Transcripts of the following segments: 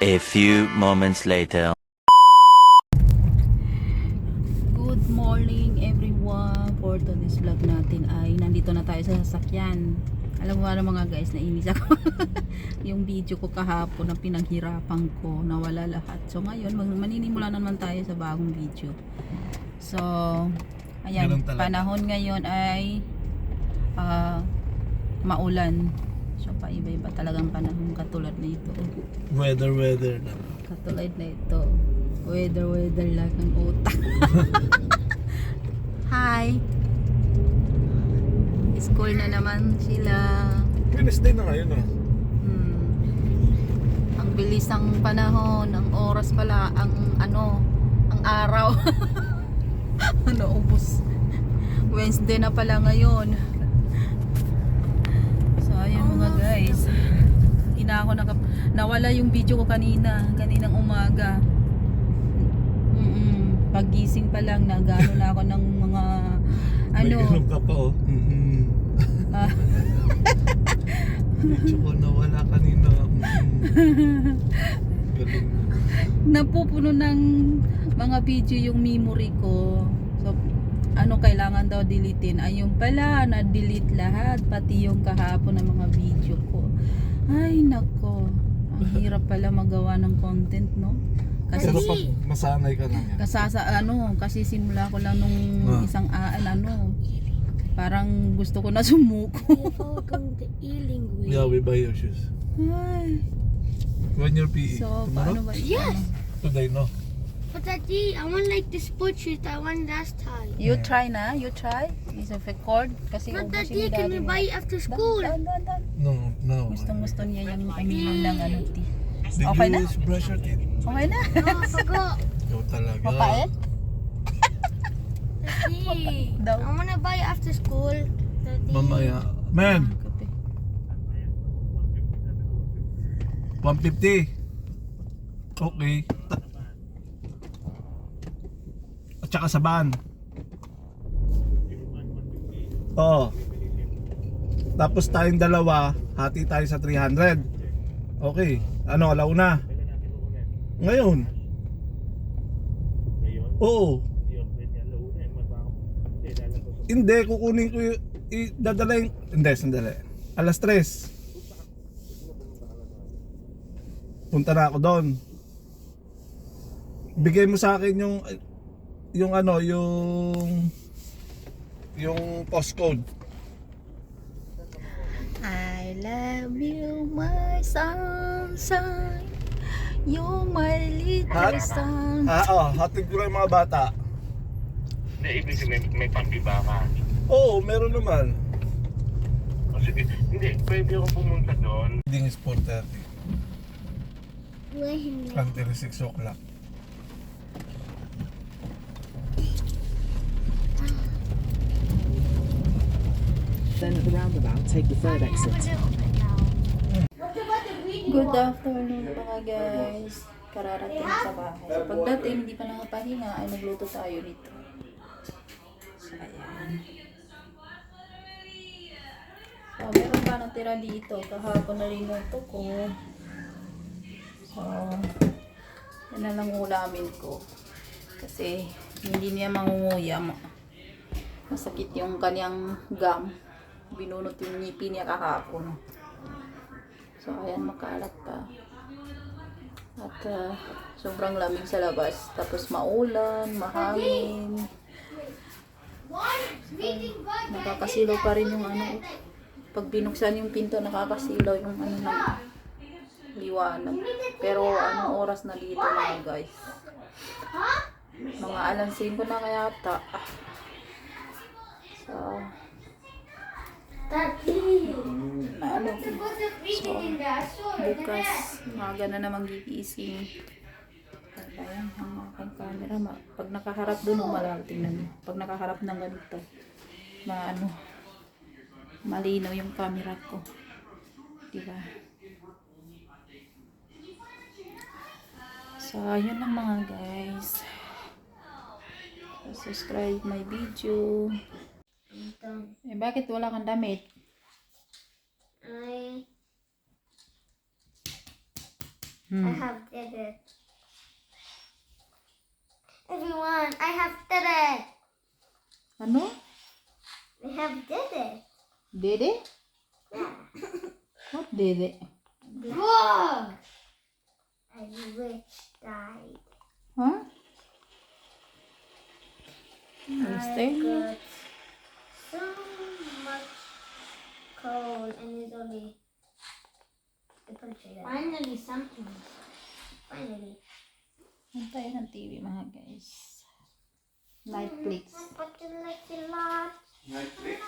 A few moments later. Good morning everyone. For today's vlog natin ay nandito na tayo sa sasakyan. Alam mo ano mga guys, nainis ako. Yung video ko kahapon na pinaghirapan ko, nawala lahat. So ngayon, maninimula naman tayo sa bagong video. So, ayan, panahon ngayon ay maulan. So paiba-iba talagang panahon katulad na ito. Weather na. Katulad na ito. Weather lang ang utak. Hi. School na naman sila. Wednesday na ngayon ah. Ang bilis ng panahon, ang oras pala, ang araw. Ubos. Wednesday na pala ngayon. So ayun mga guys. Hindi na ako nawala yung video ko kaninang umaga. Paggising pa lang nagano na ako ng mga May ganun ka pa oh. Medyo ko nawala kanina. Galing. Napupuno ng mga video yung memory ko. So kailangan daw deletein. Ayun pala, na-delete lahat, pati yung kahapon ng mga video ko. Ay nako, ang hirap pala magawa ng content, no? Kasi Pero pag masanay ka na yan. kasi simula ko lang nung isang parang gusto ko na sumuko. Yeah, we buy your shoes. Ay. When your PE? So, Tomorrow? paano ba? Yes. Today, no? But Daddy, I want like the sport shoes I won last time. You try na? You try? Is it record? Kasi But ubusin Daddy, ni can Daddy we mo. buy it after school? Dan. No. Gusto niya yung uminom ng tea. Did Okay you na? brush your teeth? Okay na? No, I forgot. Ikaw talaga. Mapait? Daddy, Daw. I want to buy it after school. Daddy. Mamaya. Man, Kape. 150. Okay. At saka sa van. Oo. Tapos tayong dalawa, hati tayo sa 300. Okay. Ano, alauna? Ngayon. Oo. Hindi, kukunin ko yung dadala yung... Hindi, sandali. Alas 3. Punta na ako doon. Bigay mo sa akin yung postcode. I love you, my sunshine. You're my little sun. Hatid ko lang yung mga bata. Hindi, ibig sabihin may pambiba ka. Oo, meron naman. O sige, hindi, pwede akong pumunta doon. Reading is 4:30 Wait. until 6 o'clock. Then at the roundabout, take the third exit. Good afternoon mga guys. Kararating sa bahay. So, pagdating, hindi pa nakapahinga, ay nagluto tayo nito. So, ayan. So, meron pa natira dito. Kahapon na rinuto ko. So, yan na lang ulamin ko. Kasi, hindi niya mangunguya. Masakit yung kanyang gum. Binunot yung ngipin niya kahapon. So, ayan, makalat pa. At sobrang lamig sa labas. Tapos maulan, mahangin. Nakakasilaw pa rin yung pag binuksan yung pinto, nakakasilaw yung ng liwanag. Pero anong oras na dito mga guys? Mga alas 5 na kaya ata. So, bukas umaga na namang gigising. Ayan ang aking camera. Pag nakaharap doon, malalaw. Tingnan mo. Pag nakaharap ng ganito, malinaw yung camera ko. Diba? So, yun lang mga guys. Subscribe my video. Bakit wala kang damit? I have did it. Everyone, I have did it. Ano? I have did it. Dede? What dede? Whoa! A witch died. Huh? I Stay here. got so much cold and it's only finally something. Finally. Antay ng TV mga guys. Netflix. But you like a lot. Netflix.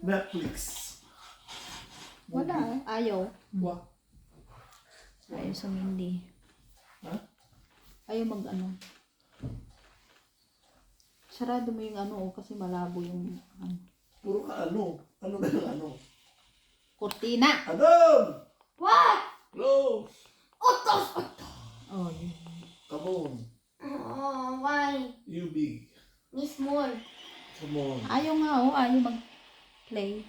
Netflix. Wala eh. Ayaw. Wah. Ayaw sa Mindy. Ha? Ayaw mag ano. Sarado mo yung ano kasi malabo yung Puro ka ano? Ano ba yung ano? kurtina. Adam! What? Close! Otos! Oh, Come on. Oh, why? You big. Me small. Come on. ayaw nga ayaw mag-play.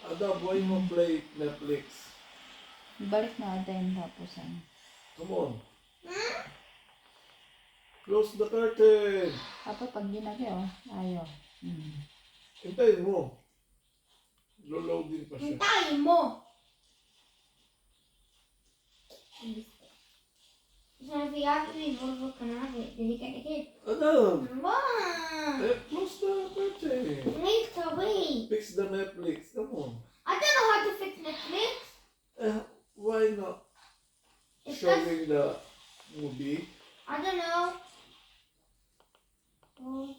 Adam, why you play Netflix? Balik natin tapos Come on. Close the curtain. Tapos pag ginagawa, ayaw. Hintayin mo. Loloading pa siya. Hintayin mo! Sabi actually, Volvo Canave, delicate kid. Adam! Wow! Close the curtain. Wait, wait. Fix the Netflix. Come on. I don't know how to fix Netflix. Why not It's showing the movie? I don't know. Oh.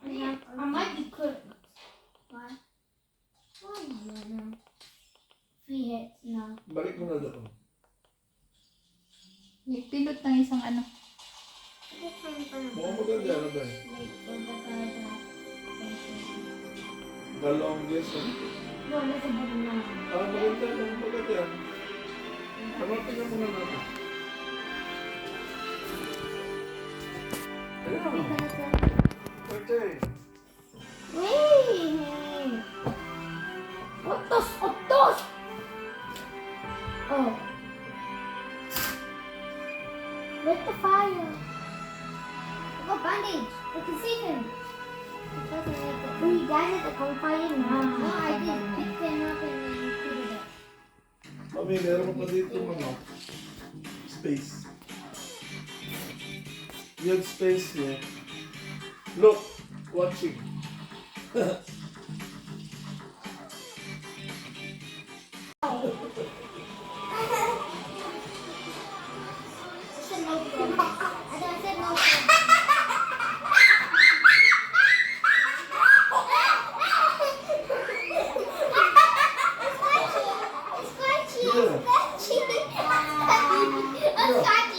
I might be good. What? Oh, no. Free hits now. Balik mo na doon. Pinot ng isang ano. Mukhang maganda na ba? The longest. No, that's a good one. Maganda. Maganda. Hanapin na muna natin. Ayan. Curtain. Wait! Otos! Otos! Oh. Where's the fire? I got bandage. I can see him. Oh, he died at the campfire now. No, I just picked him up and then put it up. Mami, meron pa dito ano? Space. Yung space niya. Look! Watching. I said no problem. I said no problem. It's scratchy. Yeah. It's scratchy. I'm scratchy.